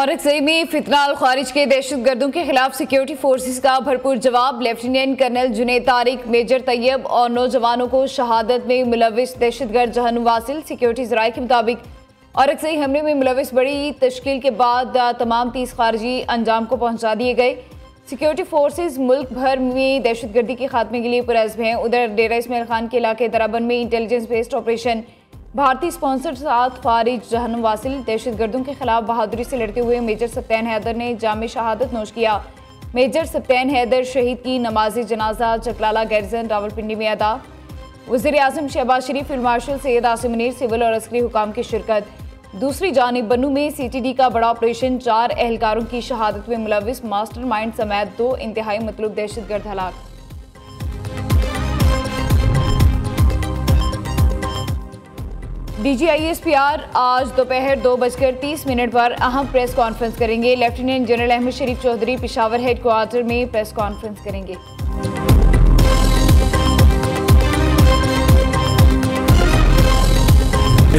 और अक्सई में फितनाल खारिज के दहशतगर्दों के खिलाफ सिक्योरिटी फोर्सेस का भरपूर जवाब। Lieutenant colonel Junaid Tariq, major Tayyab और नौजवानों को शहादत में मुलविस दहशतगर्द जहन्नुम वासिल। सिक्योरिटी ज़राए के मुताबिक और अक्सई हमले में मुलविस बड़ी तश्कील के बाद तमाम 30 खारजी अंजाम को पहुँचा दिए गए। सिक्योरिटी फोर्सेस मुल्क भर में दहशतगर्दी के खात्मे के लिए पुरअज़्म हैं। उधर डेरा इस्माइल खान के इलाके दराबन में इंटेलिजेंस बेस्ड ऑपरेशन भारतीय स्पॉन्सर्ड 7 खारिज जहन्नुम वासिल दहशतगर्दों के खिलाफ बहादुरी से लड़ते हुए मेजर सप्तान हैदर ने जाम शहादत नोश किया। मेजर सप्तान हैदर शहीद की नमाज जनाजा चकलाला गैरजन रावलपिंडी में अदा। वज़ीर आज़म Shehbaz Sharif, field marshal Syed Asim Munir, civil और अस्करी हुकाम की शिरकत। दूसरी जानिब बन्नू में CTD का बड़ा ऑपरेशन, 4 एहलकारों की शहादत में मुलविस मास्टरमाइंड समेत 2 इंतहाई मतलूब दहशतगर्द हलाक। DGISPR आज दोपहर 2:30 पर अहम प्रेस कॉन्फ्रेंस करेंगे। लेफ्टिनेंट जनरल अहमद शरीफ चौधरी पेशावर हेडक्वार्टर में प्रेस कॉन्फ्रेंस करेंगे।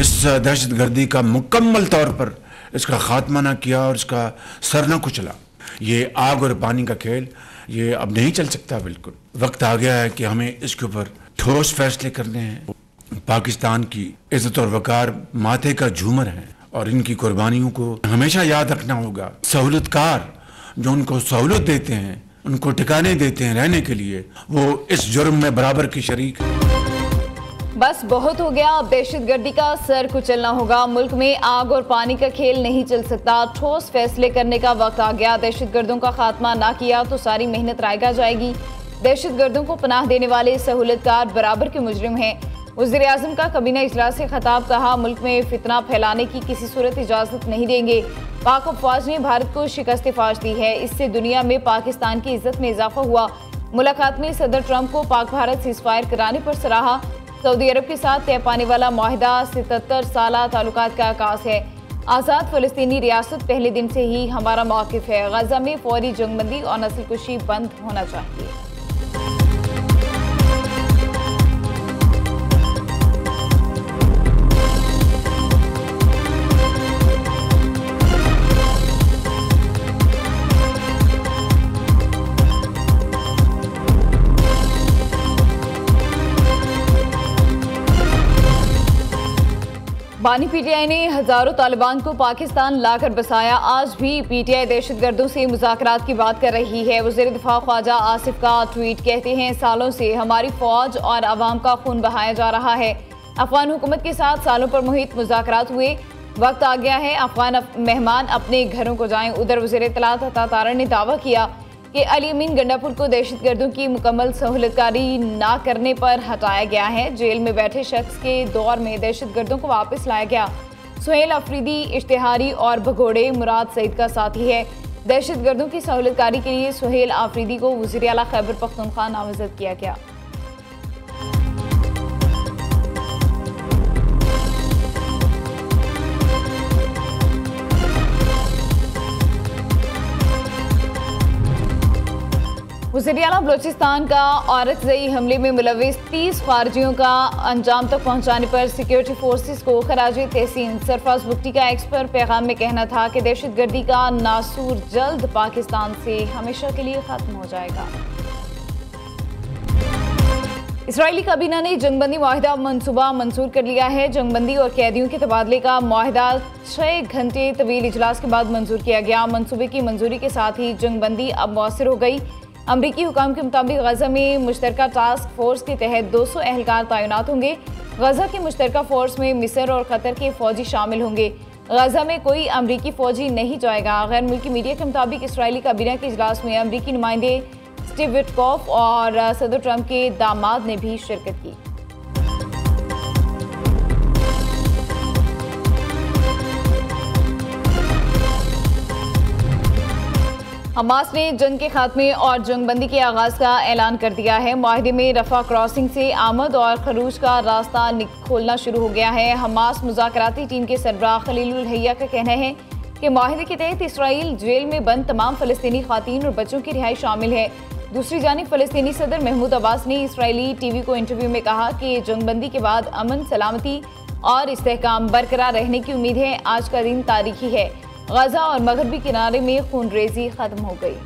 इस दहशतगर्दी का मुकम्मल तौर पर इसका खात्मा ना किया और इसका सर न कुचला, ये आग और पानी का खेल ये अब नहीं चल सकता। बिल्कुल वक्त आ गया है कि हमें इसके ऊपर ठोस फैसले करने हैं। पाकिस्तान की इज्जत और वकार माथे का झूमर है और इनकी कुर्बानियों को हमेशा याद रखना होगा। सहूलतकार जो उनको सहूलत देते हैं, उनको ठिकाने देते हैं रहने के लिए, वो इस जुर्म में बराबर की शरीक है। बस बहुत हो गया, अब दहशतगर्दी का सर कुचलना होगा। मुल्क में आग और पानी का खेल नहीं चल सकता। ठोस फैसले करने का वक्त आ गया। दहशतगर्दों का खात्मा ना किया तो सारी मेहनत रायगा जाएगी। दहशतगर्दों को पनाह देने वाले सहूलतकार बराबर के मुजरिम हैं। वज़ीर आज़म का कबीना इजलास से खिताब, कहा मुल्क में फितना फैलाने की किसी सूरत इजाज़त नहीं देंगे। पाक अफवाज ने भारत को शिकस्त फाश दी है, इससे दुनिया में पाकिस्तान की इज्जत में इजाफा हुआ। मुलाकात में सदर ट्रंप को पाक भारत सीज़फायर कराने पर सराहा। सऊदी अरब के साथ तय पाने वाला माहिदा 77 साला ताल्लुकात का आगाज़ है। आज़ाद फ़लस्तीनी रियासत पहले दिन से ही हमारा मौक़िफ़ है। गज़ा में फौरी जंगबंदी और नस्लकुशी बंद होना चाहिए। बानी PTI ने हजारों तालिबान को पाकिस्तान लाकर बसाया। आज भी PTI दहशतगर्दों से मुज़ाकरात की बात कर रही है। वज़ीर दिफा ख्वाजा आसिफ का ट्वीट, कहते हैं सालों से हमारी फौज और अवाम का खून बहाया जा रहा है। अफगान हुकूमत के साथ सालों पर मुहित मुज़ाकरात हुए, वक्त आ गया है अफगान मेहमान अपने घरों को जाएं। उधर वज़ीर इत्तलात अता तारा ने दावा किया कि अली अमीन गंडापुर को दहशतगर्दों की मुकम्मल सहूलतकारी ना करने पर हटाया गया है। जेल में बैठे शख्स के दौर में दहशतगर्दों को वापस लाया गया। सुहेल अफरीदी इश्तिहारी और भगोड़े मुराद सईद का साथी है। दहशतगर्दों की सहूलतकारी के लिए सुहेल अफरीदी को वज़ीर आला खैबर पख्तूनख्वा नामज़द किया गया। वज़ीर आला बलोचिस्तान का औरकज़ई हमले में मुलविस 30 खारजियों का अंजाम तक पहुँचाने पर सिक्योरिटी फोर्सेस को खराजे तहसीन। सरफराज बुगटी का एक्स पर पैगाम में कहना था कि दहशतगर्दी का नासूर जल्द पाकिस्तान से हमेशा के लिए ख़त्म हो जाएगा। इसराइली काबीना ने जंगबंदी माहिदा मनसूबा मंजूर कर लिया है। जंगबंदी और कैदियों के तबादले का माहिदा 6 घंटे तवील इजलास के बाद मंजूर किया गया। मनसूबे की मंजूरी के साथ ही जंगबंदी अब मौसर हो गई। अमरीकी हुकाम के मुताबिक गज़ा में मुश्तरका टास्क फोर्स के तहत 200 एहलकार तैनात होंगे। गज़ा की मुश्तरका फोर्स में मिस्र और कतर के फौजी शामिल होंगे। गज़ा में कोई अमरीकी फौजी नहीं जाएगा। गैर मुल्की मीडिया के मुताबिक इसराइली काबीना के इजलास में अमरीकी नुमाइंदे स्टीव विटकॉफ और सदर ट्रंप के दामाद ने भी शिरकत की। हमास ने जंग के खात्मे और जंगबंदी के आगाज़ का ऐलान कर दिया है। माहिदे में रफा क्रॉसिंग से आमद और खरूज का रास्ता खोलना शुरू हो गया है। हमास मुज़ाकराती टीम के सरबराह खलीलुल हैया का कहना है कि माहिदे के तहत इसराइल जेल में बंद तमाम फ़लस्तीनी ख़वातीन और बच्चों की रिहाई शामिल है। दूसरी जानिब फ़लस्तीनी सदर महमूद अब्बास ने इसराइली TV को इंटरव्यू में कहा कि जंगबंदी के बाद अमन, सलामती और इस्तेहकाम बरकरार रहने की उम्मीद है। आज का दिन तारीखी है। गजा और मगरबी किनारे में खूनरेजी खत्म हो गई।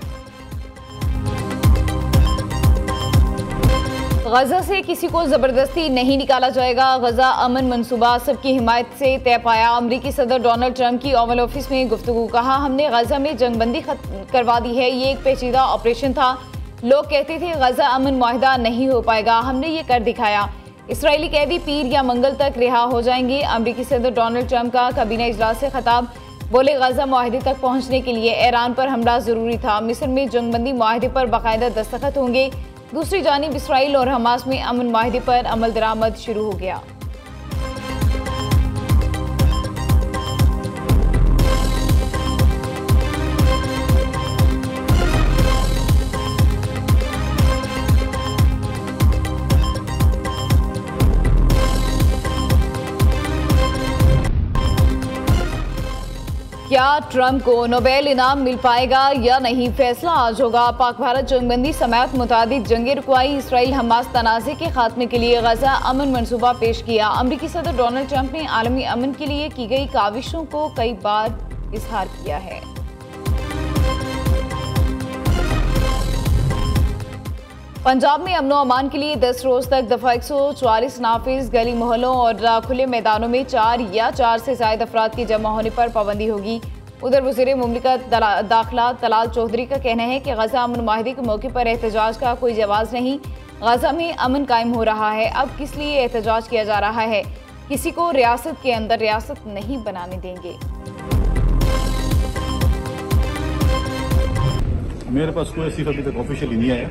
गजा से किसी को जबरदस्ती नहीं निकाला जाएगा। गजा अमन मंसूबा सबकी हिमायत से तय पाया। अमरीकी सदर डोनाल्ड ट्रंप की ओवल ऑफिस में गुफ्तगू। कहा, हमने गजा में जंगबंदी करवा दी है। ये एक पेचीदा ऑपरेशन था। लोग कहते थे गजा अमन मुआहिदा नहीं हो पाएगा, हमने ये कर दिखाया। इसराइली कैदी पीर या मंगल तक रिहा हो जाएंगे। अमरीकी सदर डोनाल्ड ट्रंप का काबीना इजलास से खिताब। बोले, गजा मुआहिदे तक पहुंचने के लिए ईरान पर हमला जरूरी था। मिस्र में जंगबंदी मुआहिदे पर बाकायदा दस्तखत होंगे। दूसरी जानिब इसराइल और हमास में अमन मुआहिदे पर अमल दरामद शुरू हो गया। क्या ट्रंप को नोबेल इनाम मिल पाएगा या नहीं, फैसला आज होगा। पाक भारत जंगबंदी समेत मुतादिद जंगे रुकवाई, इसराइल हमास तनाज़े के खात्मे के लिए गजा अमन मंसूबा पेश किया। अमरीकी सदर डोनाल्ड ट्रंप ने आलमी अमन के लिए की गई काविशों को कई बार इजहार किया है। पंजाब में अमनो अमान के लिए 10 रोज तक दफा 144 नाफिज, गली मोहल्लों और खुले मैदानों में 4 या 4 से ज्यादा अफराद के जमा होने पर पाबंदी होगी। उधर वज़ीर मुमलिकत दाखिला तलाल चौधरी का कहना है कि गजा अमन मुआहिदे के मौके पर एहतजाज का कोई जवाब नहीं। गजा में अमन कायम हो रहा है, अब किस लिए एहतजाज किया जा रहा है। किसी को रियासत के अंदर रियासत नहीं बनाने देंगे। मेरे पास कोई ऐसी अभी तक ऑफिशियली नहीं आया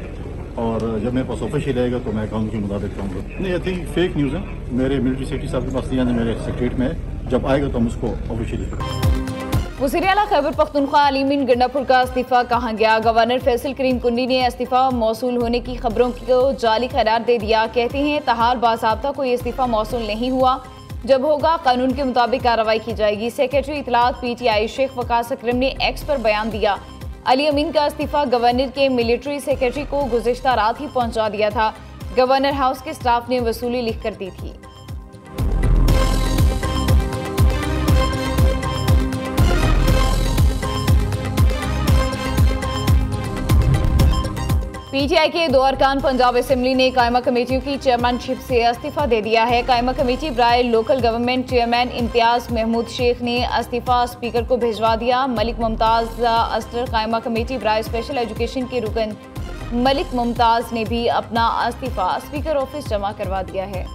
और जब मेरे पास ऑफिशियल आएगा तो मैं कानून के मुताबिक कहूँगा। नहीं, आई थिंक फेक न्यूज़ है। मेरे मिलिट्री सेक्रेटरी साहब के पास नहीं, मेरे सेक्रेटरीट में है। जब आएगा तो हम उसको ऑफिशियली करेंगे। वज़ीर आला खैबर पख्तूनख्वा अलीमीन गंडापुर का इस्तीफा कहाँ गया। गवर्नर फैसल करीम कुंडी ने इस्तीफा मौसूल होने की खबरों को जाली करार दे दिया। कहते हैं तहार बाज़ाब्ता कोई इस्तीफा मौसूल नहीं हुआ, जब होगा कानून के मुताबिक कार्रवाई की जाएगी। सेक्रेटरी इतलात PTI शेख वकास अकरम ने एक्स पर बयान दिया। अली अमीन का इस्तीफा गवर्नर के मिलिट्री सेक्रेटरी को गुज़िश्ता रात ही पहुंचा दिया था। गवर्नर हाउस के स्टाफ ने वसूली लिख कर दी थी। PTI के 2 अरकान पंजाब असेंबली ने कायमा कमेटियों की चेयरमैनशिप से इस्तीफा दे दिया है। कायमा कमेटी बराए local government chairman Imtiaz Mahmood Sheikh ने इस्तीफा स्पीकर को भिजवा दिया। मलिक मुमताज अस्टर कायमा कमेटी बराए स्पेशल एजुकेशन के रुकन मलिक मुमताज ने भी अपना इस्तीफा स्पीकर ऑफिस जमा करवा दिया है।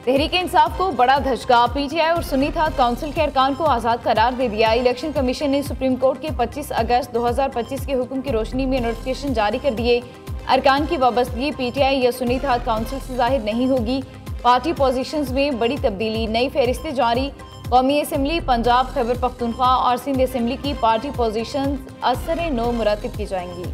तहरीक इंसाफ को बड़ा धचका। PTI और सुन्नी इत्तेहाद काउंसिल के अरकान को आज़ाद करार दे दिया। इलेक्शन कमीशन ने सुप्रीम कोर्ट के 25 अगस्त 2025 के हुक्म की रोशनी में नोटिफिकेशन जारी कर दिए। अरकान की वाबस्तगी PTI या सुन्नी इत्तेहाद काउंसिल से जाहिर नहीं होगी। पार्टी पोजीशंस में बड़ी तब्दीली, नई फहरिस्तें जारी। कौमी असम्बली पंजाब, खैबर पख्तूनख्वा और सिंध असम्बली की पार्टी पोजीशंस असर नो मुरतब की जाएंगी।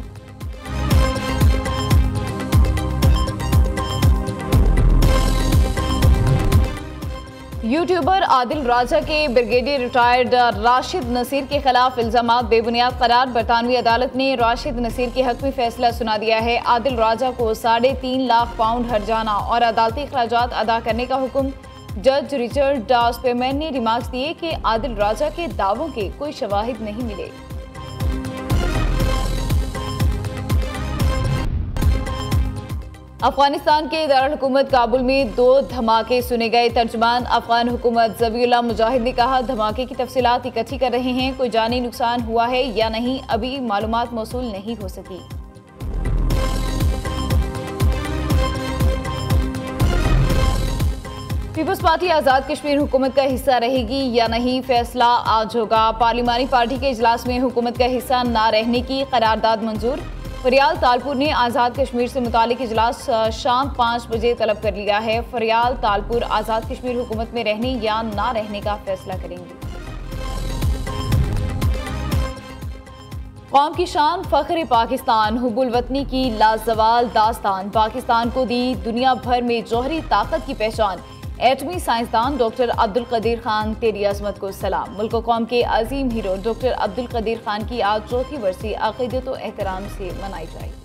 यूट्यूबर आदिल राजा के ब्रिगेडियर रिटायर्ड राशिद नसीर के खिलाफ इल्जामात बेबुनियाद करार। बरतानवी अदालत ने राशिद नसीर के हक में फैसला सुना दिया है। आदिल राजा को 3.5 लाख पाउंड हर्जाना और अदालती अखराजात अदा करने का हुक्म। जज रिचर्ड स्पेरमैन ने रिमार्क्स दिए कि आदिल राजा के दावों के कोई शवाहिद नहीं मिले। अफगानिस्तान के दारुल हुकूमत काबुल में 2 धमाके सुने गए। तर्जुमान अफगान हुकूमत ज़बीउल्लाह मुजाहिद ने कहा, धमाके की तफसीलात इकट्ठी कर रहे हैं। कोई जानी नुकसान हुआ है या नहीं, अभी मालूमात मौसूल नहीं हो सकी। पीपल्स पार्टी आज़ाद कश्मीर हुकूमत का हिस्सा रहेगी या नहीं, फैसला आज होगा। पार्लिमानी पार्टी के इजलास में हुकूमत का हिस्सा न रहने की करारदाद मंजूर। फरियाल तालपुर ने आज़ाद कश्मीर से मुतालिक इजलास शाम 5 बजे तलब कर लिया है। फरियाल तालपुर आज़ाद कश्मीर हुकूमत में रहने या ना रहने का फैसला करेंगे। कौम की शान फ़ख्र पाकिस्तान, हुब्बुल वतनी की लाजवाल दास्तान, पाकिस्तान को दी दुनिया भर में जौहरी ताकत की पहचान। एटमी साइंसदान डॉक्टर अब्दुल कदीर खान, तेरी अजमत को सलाम। मुल्क कौम के अजीम हीरो डॉक्टर अब्दुल कदीर खान की आज 4थी बरसी अक़ीदत व एहतराम से मनाई जाएगी।